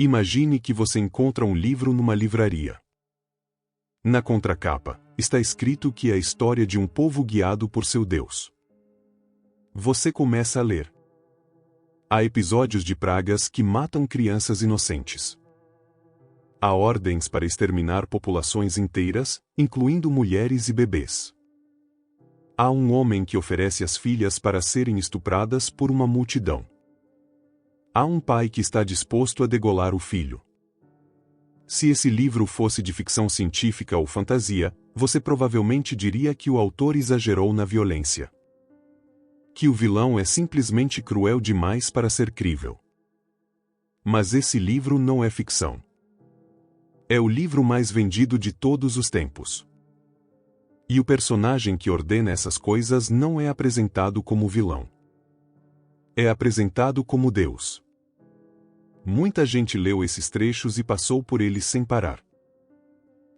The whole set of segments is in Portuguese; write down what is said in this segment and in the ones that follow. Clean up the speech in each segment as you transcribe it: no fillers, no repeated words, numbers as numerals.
Imagine que você encontra um livro numa livraria. Na contracapa, está escrito que é a história de um povo guiado por seu Deus. Você começa a ler. Há episódios de pragas que matam crianças inocentes. Há ordens para exterminar populações inteiras, incluindo mulheres e bebês. Há um homem que oferece as filhas para serem estupradas por uma multidão. Há um pai que está disposto a degolar o filho. Se esse livro fosse de ficção científica ou fantasia, você provavelmente diria que o autor exagerou na violência. Que o vilão é simplesmente cruel demais para ser crível. Mas esse livro não é ficção. É o livro mais vendido de todos os tempos. E o personagem que ordena essas coisas não é apresentado como vilão. É apresentado como Deus. Muita gente leu esses trechos e passou por eles sem parar.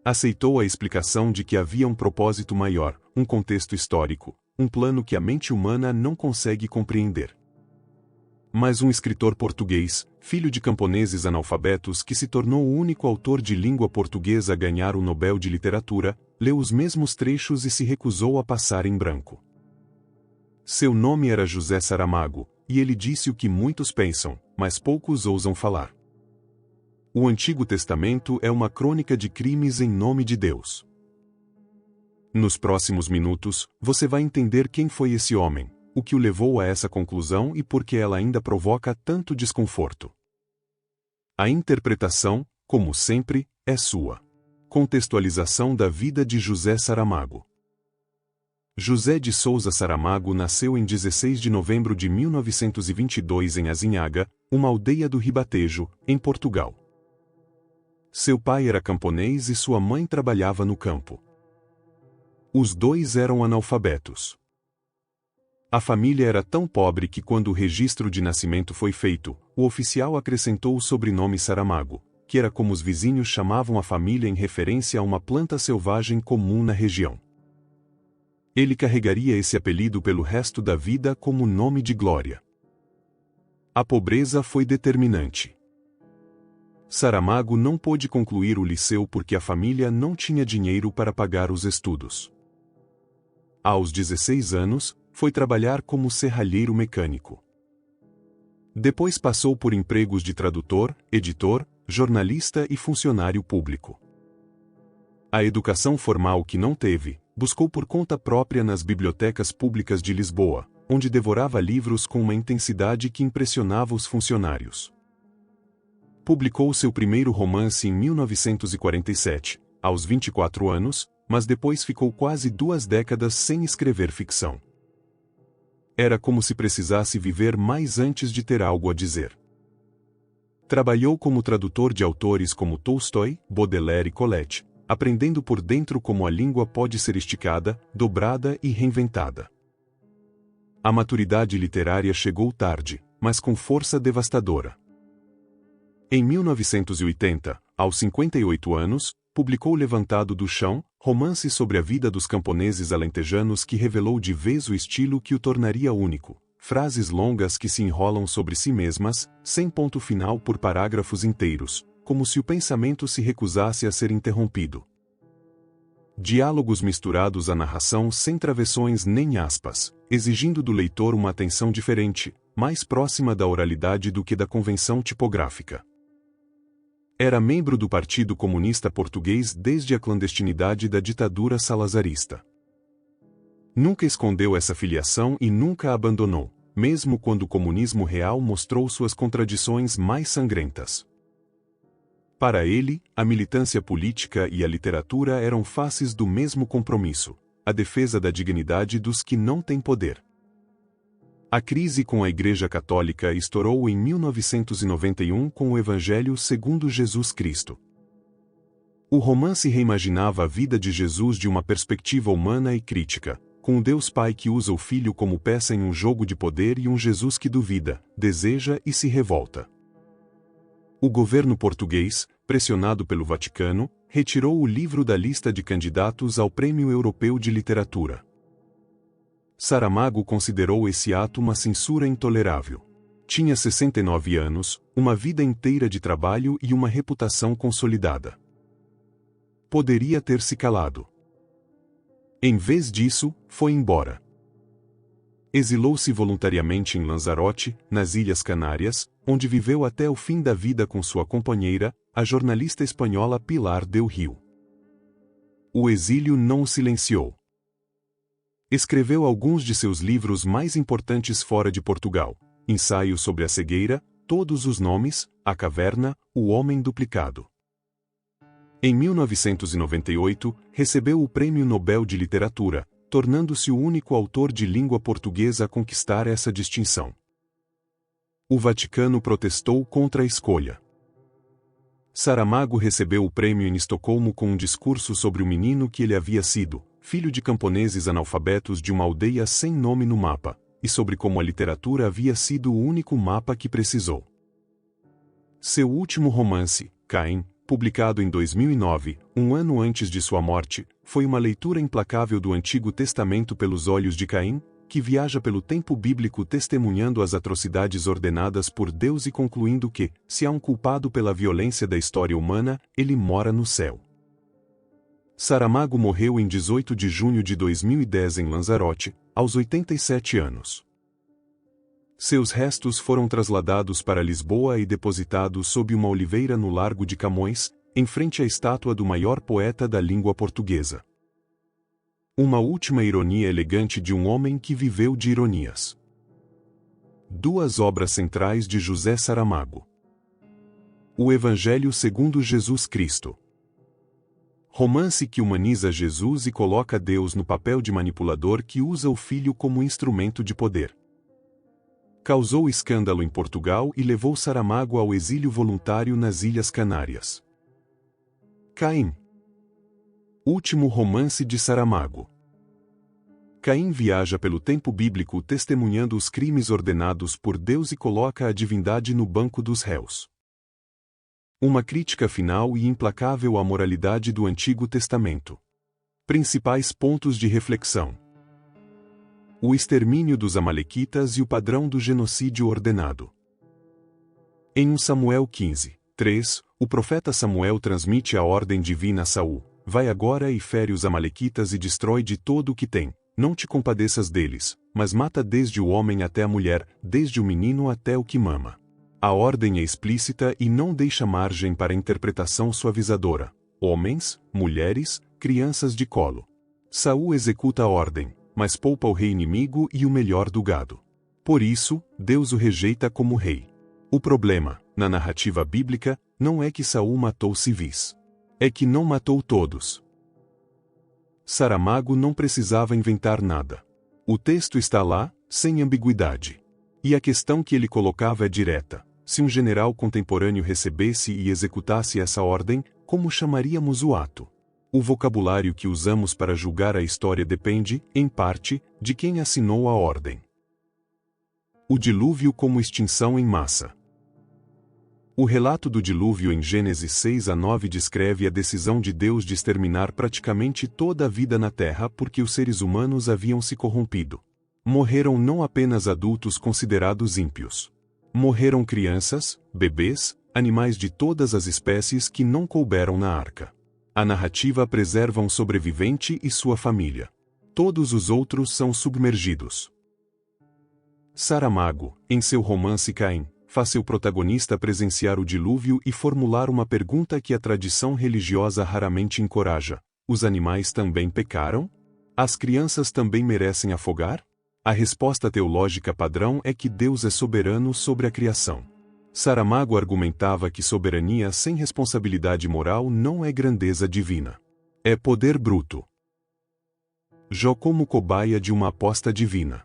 Aceitou a explicação de que havia um propósito maior, um contexto histórico, um plano que a mente humana não consegue compreender. Mas um escritor português, filho de camponeses analfabetos que se tornou o único autor de língua portuguesa a ganhar o Nobel de Literatura, leu os mesmos trechos e se recusou a passar em branco. Seu nome era José Saramago, e ele disse o que muitos pensam, mas poucos ousam falar. O Antigo Testamento é uma crônica de crimes em nome de Deus. Nos próximos minutos, você vai entender quem foi esse homem, o que o levou a essa conclusão e por que ela ainda provoca tanto desconforto. A interpretação, como sempre, é sua. Contextualização da vida de José Saramago. José de Souza Saramago nasceu em 16 de novembro de 1922 em Azinhaga, uma aldeia do Ribatejo, em Portugal. Seu pai era camponês e sua mãe trabalhava no campo. Os dois eram analfabetos. A família era tão pobre que quando o registro de nascimento foi feito, o oficial acrescentou o sobrenome Saramago, que era como os vizinhos chamavam a família em referência a uma planta selvagem comum na região. Ele carregaria esse apelido pelo resto da vida como nome de glória. A pobreza foi determinante. Saramago não pôde concluir o liceu porque a família não tinha dinheiro para pagar os estudos. Aos 16 anos, foi trabalhar como serralheiro mecânico. Depois passou por empregos de tradutor, editor, jornalista e funcionário público. A educação formal que não teve, buscou por conta própria nas bibliotecas públicas de Lisboa, onde devorava livros com uma intensidade que impressionava os funcionários. Publicou seu primeiro romance em 1947, aos 24 anos, mas depois ficou quase 2 décadas sem escrever ficção. Era como se precisasse viver mais antes de ter algo a dizer. Trabalhou como tradutor de autores como Tolstói, Baudelaire e Colette, aprendendo por dentro como a língua pode ser esticada, dobrada e reinventada. A maturidade literária chegou tarde, mas com força devastadora. Em 1980, aos 58 anos, publicou Levantado do Chão, romance sobre a vida dos camponeses alentejanos que revelou de vez o estilo que o tornaria único, frases longas que se enrolam sobre si mesmas, sem ponto final por parágrafos inteiros, como se o pensamento se recusasse a ser interrompido. Diálogos misturados à narração sem travessões nem aspas, exigindo do leitor uma atenção diferente, mais próxima da oralidade do que da convenção tipográfica. Era membro do Partido Comunista Português desde a clandestinidade da ditadura salazarista. Nunca escondeu essa filiação e nunca a abandonou, mesmo quando o comunismo real mostrou suas contradições mais sangrentas. Para ele, a militância política e a literatura eram faces do mesmo compromisso, a defesa da dignidade dos que não têm poder. A crise com a Igreja Católica estourou em 1991 com o Evangelho segundo Jesus Cristo. O romance reimaginava a vida de Jesus de uma perspectiva humana e crítica, com um Deus Pai que usa o Filho como peça em um jogo de poder e um Jesus que duvida, deseja e se revolta. O governo português, pressionado pelo Vaticano, retirou o livro da lista de candidatos ao Prêmio Europeu de Literatura. Saramago considerou esse ato uma censura intolerável. Tinha 69 anos, uma vida inteira de trabalho e uma reputação consolidada. Poderia ter se calado. Em vez disso, foi embora. Exilou-se voluntariamente em Lanzarote, nas Ilhas Canárias, onde viveu até o fim da vida com sua companheira, a jornalista espanhola Pilar del Rio. O exílio não o silenciou. Escreveu alguns de seus livros mais importantes fora de Portugal: Ensaio sobre a Cegueira, Todos os Nomes, A Caverna, O Homem Duplicado. Em 1998, recebeu o Prêmio Nobel de Literatura, tornando-se o único autor de língua portuguesa a conquistar essa distinção. O Vaticano protestou contra a escolha. Saramago recebeu o prêmio em Estocolmo com um discurso sobre o menino que ele havia sido, filho de camponeses analfabetos de uma aldeia sem nome no mapa, e sobre como a literatura havia sido o único mapa que precisou. Seu último romance, Caim, publicado em 2009, um ano antes de sua morte, foi uma leitura implacável do Antigo Testamento pelos olhos de Caim, que viaja pelo tempo bíblico testemunhando as atrocidades ordenadas por Deus e concluindo que, se há um culpado pela violência da história humana, ele mora no céu. Saramago morreu em 18 de junho de 2010 em Lanzarote, aos 87 anos. Seus restos foram trasladados para Lisboa e depositados sob uma oliveira no Largo de Camões, em frente à estátua do maior poeta da língua portuguesa. Uma última ironia elegante de um homem que viveu de ironias. Duas obras centrais de José Saramago. O Evangelho segundo Jesus Cristo. Romance que humaniza Jesus e coloca Deus no papel de manipulador que usa o filho como instrumento de poder. Causou escândalo em Portugal e levou Saramago ao exílio voluntário nas Ilhas Canárias. Caim. Último romance de Saramago. Caim viaja pelo tempo bíblico testemunhando os crimes ordenados por Deus e coloca a divindade no banco dos réus. Uma crítica final e implacável à moralidade do Antigo Testamento. Principais pontos de reflexão: o extermínio dos Amalequitas e o padrão do genocídio ordenado. Em 1 Samuel 15, 3, o profeta Samuel transmite a ordem divina a Saul: vai agora e fere os Amalequitas e destrói de todo o que tem, não te compadeças deles, mas mata desde o homem até a mulher, desde o menino até o que mama. A ordem é explícita e não deixa margem para interpretação suavizadora: homens, mulheres, crianças de colo. Saul executa a ordem, mas poupa o rei inimigo e o melhor do gado. Por isso, Deus o rejeita como rei. O problema, na narrativa bíblica, não é que Saul matou civis. É que não matou todos. Saramago não precisava inventar nada. O texto está lá, sem ambiguidade. E a questão que ele colocava é direta: se um general contemporâneo recebesse e executasse essa ordem, como chamaríamos o ato? O vocabulário que usamos para julgar a história depende, em parte, de quem assinou a ordem. O dilúvio como extinção em massa. O relato do dilúvio em Gênesis 6 a 9 descreve a decisão de Deus de exterminar praticamente toda a vida na Terra porque os seres humanos haviam se corrompido. Morreram não apenas adultos considerados ímpios. Morreram crianças, bebês, animais de todas as espécies que não couberam na arca. A narrativa preserva um sobrevivente e sua família. Todos os outros são submergidos. Saramago, em seu romance Caim, faz seu protagonista presenciar o dilúvio e formular uma pergunta que a tradição religiosa raramente encoraja: os animais também pecaram? As crianças também merecem afogar? A resposta teológica padrão é que Deus é soberano sobre a criação. Saramago argumentava que soberania sem responsabilidade moral não é grandeza divina. É poder bruto. Jó como cobaia de uma aposta divina.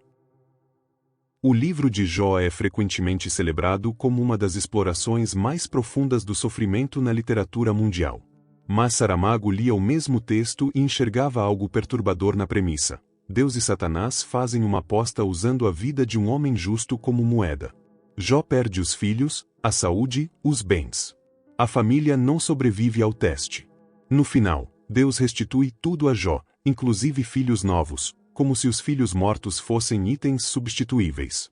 O livro de Jó é frequentemente celebrado como uma das explorações mais profundas do sofrimento na literatura mundial. Mas Saramago lia o mesmo texto e enxergava algo perturbador na premissa: Deus e Satanás fazem uma aposta usando a vida de um homem justo como moeda. Jó perde os filhos, a saúde, os bens. A família não sobrevive ao teste. No final, Deus restitui tudo a Jó, inclusive filhos novos, como se os filhos mortos fossem itens substituíveis.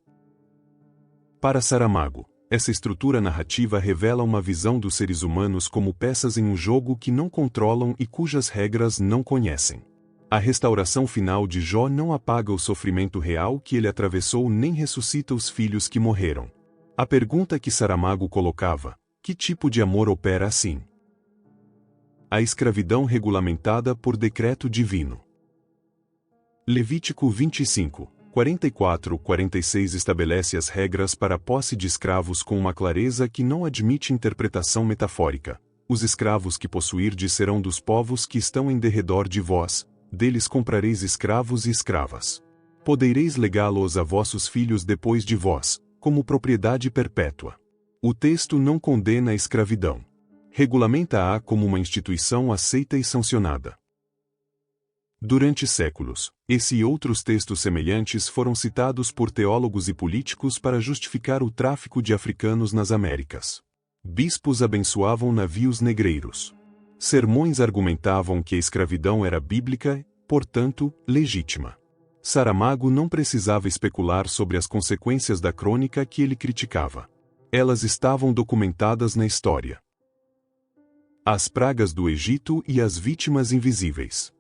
Para Saramago, essa estrutura narrativa revela uma visão dos seres humanos como peças em um jogo que não controlam e cujas regras não conhecem. A restauração final de Jó não apaga o sofrimento real que ele atravessou nem ressuscita os filhos que morreram. A pergunta que Saramago colocava: que tipo de amor opera assim? A escravidão regulamentada por decreto divino. Levítico 25, 44-46 estabelece as regras para a posse de escravos com uma clareza que não admite interpretação metafórica. Os escravos que possuirdes serão dos povos que estão em derredor de vós, deles comprareis escravos e escravas. Podereis legá-los a vossos filhos depois de vós, como propriedade perpétua. O texto não condena a escravidão. Regulamenta-a como uma instituição aceita e sancionada. Durante séculos, esse e outros textos semelhantes foram citados por teólogos e políticos para justificar o tráfico de africanos nas Américas. Bispos abençoavam navios negreiros. Sermões argumentavam que a escravidão era bíblica, portanto, legítima. Saramago não precisava especular sobre as consequências da crônica que ele criticava. Elas estavam documentadas na história. As pragas do Egito e as vítimas invisíveis.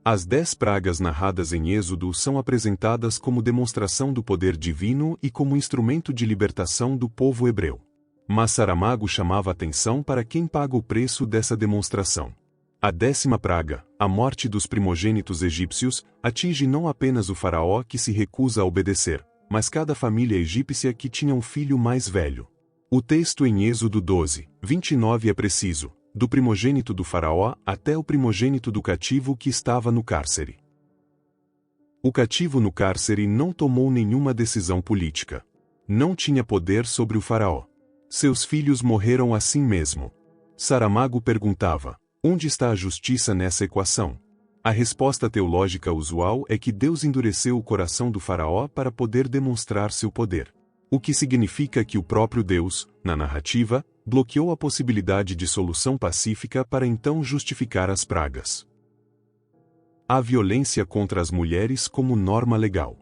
As 10 pragas narradas em Êxodo são apresentadas como demonstração do poder divino e como instrumento de libertação do povo hebreu. Mas Saramago chamava atenção para quem paga o preço dessa demonstração. A 10ª praga, a morte dos primogênitos egípcios, atinge não apenas o faraó que se recusa a obedecer, mas cada família egípcia que tinha um filho mais velho. O texto em Êxodo 12, 29 é preciso: do primogênito do faraó até o primogênito do cativo que estava no cárcere. O cativo no cárcere não tomou nenhuma decisão política. Não tinha poder sobre o faraó. Seus filhos morreram assim mesmo. Saramago perguntava: onde está a justiça nessa equação? A resposta teológica usual é que Deus endureceu o coração do faraó para poder demonstrar seu poder. O que significa que o próprio Deus, na narrativa, bloqueou a possibilidade de solução pacífica para então justificar as pragas. A violência contra as mulheres como norma legal.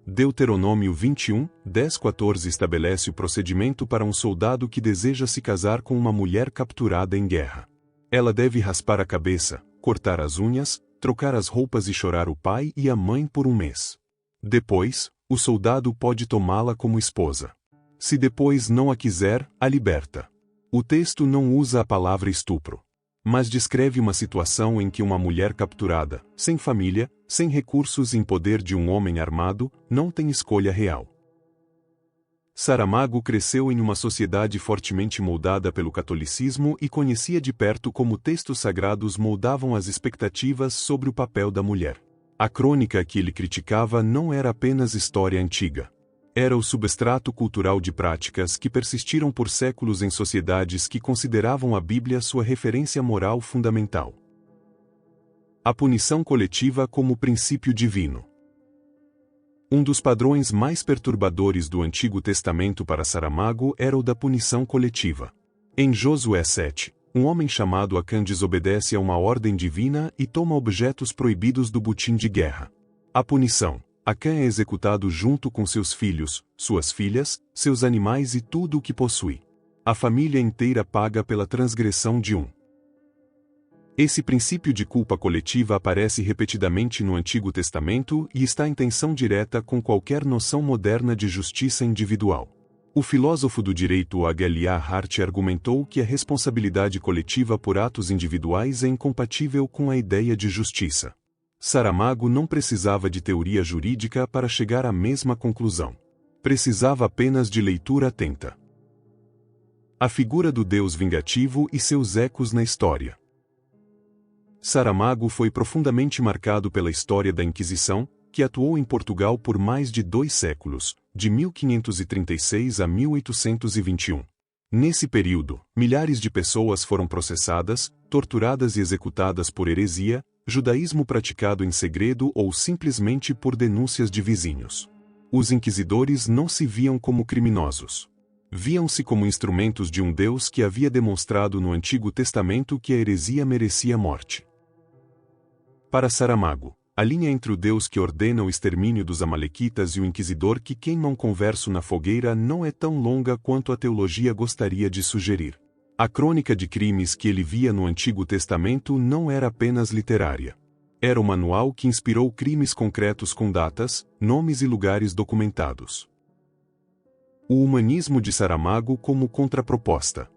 Deuteronômio 21, 10-14 estabelece o procedimento para um soldado que deseja se casar com uma mulher capturada em guerra. Ela deve raspar a cabeça, cortar as unhas, trocar as roupas e chorar o pai e a mãe por um mês. Depois, o soldado pode tomá-la como esposa. Se depois não a quiser, a liberta. O texto não usa a palavra estupro, mas descreve uma situação em que uma mulher capturada, sem família, sem recursos e em poder de um homem armado, não tem escolha real. Saramago cresceu em uma sociedade fortemente moldada pelo catolicismo e conhecia de perto como textos sagrados moldavam as expectativas sobre o papel da mulher. A crônica que ele criticava não era apenas história antiga. Era o substrato cultural de práticas que persistiram por séculos em sociedades que consideravam a Bíblia sua referência moral fundamental. A punição coletiva como princípio divino. Um dos padrões mais perturbadores do Antigo Testamento para Saramago era o da punição coletiva. Em Josué 7, um homem chamado Acã desobedece a uma ordem divina e toma objetos proibidos do butim de guerra. A punição: Acã é executado junto com seus filhos, suas filhas, seus animais e tudo o que possui. A família inteira paga pela transgressão de um. Esse princípio de culpa coletiva aparece repetidamente no Antigo Testamento e está em tensão direta com qualquer noção moderna de justiça individual. O filósofo do direito H.L.A. Hart argumentou que a responsabilidade coletiva por atos individuais é incompatível com a ideia de justiça. Saramago não precisava de teoria jurídica para chegar à mesma conclusão. Precisava apenas de leitura atenta. A figura do Deus vingativo e seus ecos na história. Saramago foi profundamente marcado pela história da Inquisição, que atuou em Portugal por mais de 2 séculos, de 1536 a 1821. Nesse período, milhares de pessoas foram processadas, torturadas e executadas por heresia, judaísmo praticado em segredo ou simplesmente por denúncias de vizinhos. Os inquisidores não se viam como criminosos. Viam-se como instrumentos de um Deus que havia demonstrado no Antigo Testamento que a heresia merecia morte. Para Saramago, A linha entre o Deus que ordena o extermínio dos amalequitas e o inquisidor que queima um converso na fogueira não é tão longa quanto a teologia gostaria de sugerir. A crônica de crimes que ele via no Antigo Testamento não era apenas literária. Era o manual que inspirou crimes concretos com datas, nomes e lugares documentados. O humanismo de Saramago como contraproposta.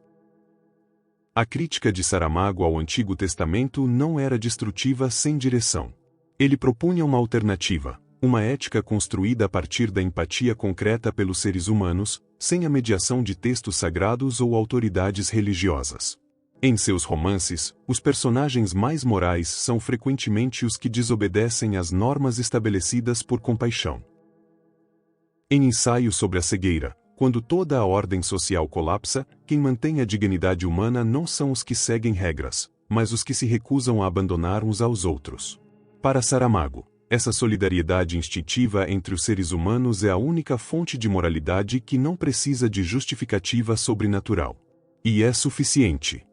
A crítica de Saramago ao Antigo Testamento não era destrutiva sem direção. Ele propunha uma alternativa, uma ética construída a partir da empatia concreta pelos seres humanos, sem a mediação de textos sagrados ou autoridades religiosas. Em seus romances, os personagens mais morais são frequentemente os que desobedecem às normas estabelecidas por compaixão. Em Ensaio sobre a Cegueira, quando toda a ordem social colapsa, quem mantém a dignidade humana não são os que seguem regras, mas os que se recusam a abandonar uns aos outros. Para Saramago, essa solidariedade instintiva entre os seres humanos é a única fonte de moralidade que não precisa de justificativa sobrenatural. E é suficiente.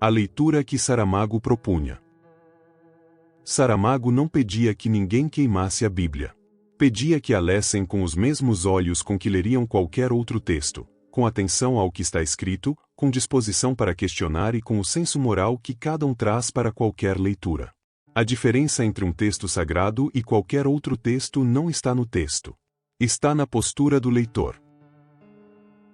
A leitura que Saramago propunha. Saramago não pedia que ninguém queimasse a Bíblia. Pedia que a lessem com os mesmos olhos com que leriam qualquer outro texto, com atenção ao que está escrito, com disposição para questionar e com o senso moral que cada um traz para qualquer leitura. A diferença entre um texto sagrado e qualquer outro texto não está no texto. Está na postura do leitor.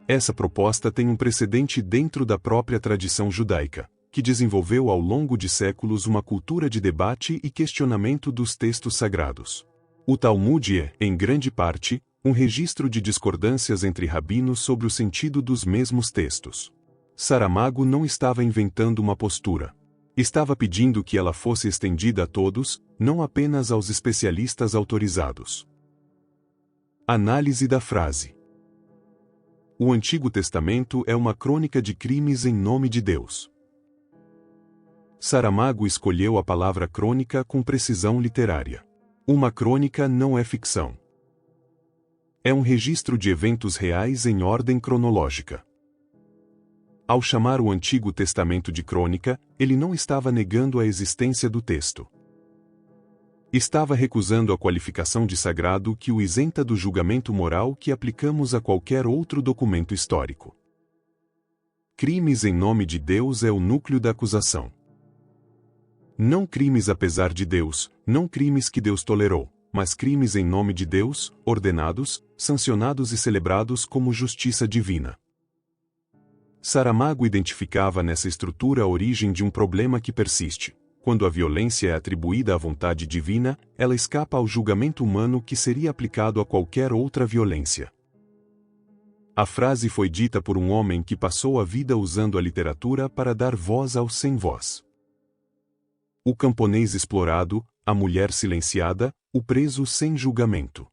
Essa proposta tem um precedente dentro da própria tradição judaica, que desenvolveu ao longo de séculos uma cultura de debate e questionamento dos textos sagrados. O Talmud é, em grande parte, um registro de discordâncias entre rabinos sobre o sentido dos mesmos textos. Saramago não estava inventando uma postura. Estava pedindo que ela fosse estendida a todos, não apenas aos especialistas autorizados. Análise da frase. O Antigo Testamento é uma crônica de crimes em nome de Deus. Saramago escolheu a palavra crônica com precisão literária. Uma crônica não é ficção. É um registro de eventos reais em ordem cronológica. Ao chamar o Antigo Testamento de crônica, ele não estava negando a existência do texto. Estava recusando a qualificação de sagrado que o isenta do julgamento moral que aplicamos a qualquer outro documento histórico. Crimes em nome de Deus é o núcleo da acusação. Não crimes apesar de Deus, não crimes que Deus tolerou, mas crimes em nome de Deus, ordenados, sancionados e celebrados como justiça divina. Saramago identificava nessa estrutura a origem de um problema que persiste. Quando a violência é atribuída à vontade divina, ela escapa ao julgamento humano que seria aplicado a qualquer outra violência. A frase foi dita por um homem que passou a vida usando a literatura para dar voz aos sem voz. O camponês explorado, a mulher silenciada, o preso sem julgamento.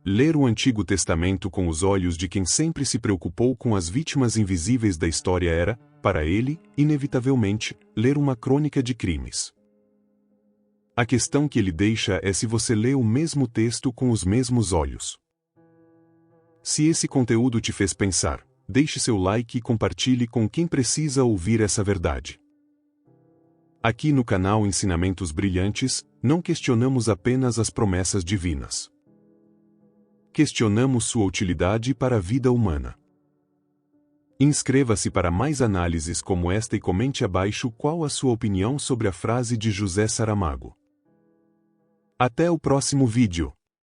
Ler o Antigo Testamento com os olhos de quem sempre se preocupou com as vítimas invisíveis da história era, para ele, inevitavelmente, ler uma crônica de crimes. A questão que ele deixa é se você lê o mesmo texto com os mesmos olhos. Se esse conteúdo te fez pensar, deixe seu like e compartilhe com quem precisa ouvir essa verdade. Aqui no canal Ensinamentos Brilhantes, não questionamos apenas as promessas divinas. Questionamos sua utilidade para a vida humana. Inscreva-se para mais análises como esta e comente abaixo qual a sua opinião sobre a frase de José Saramago. Até o próximo vídeo.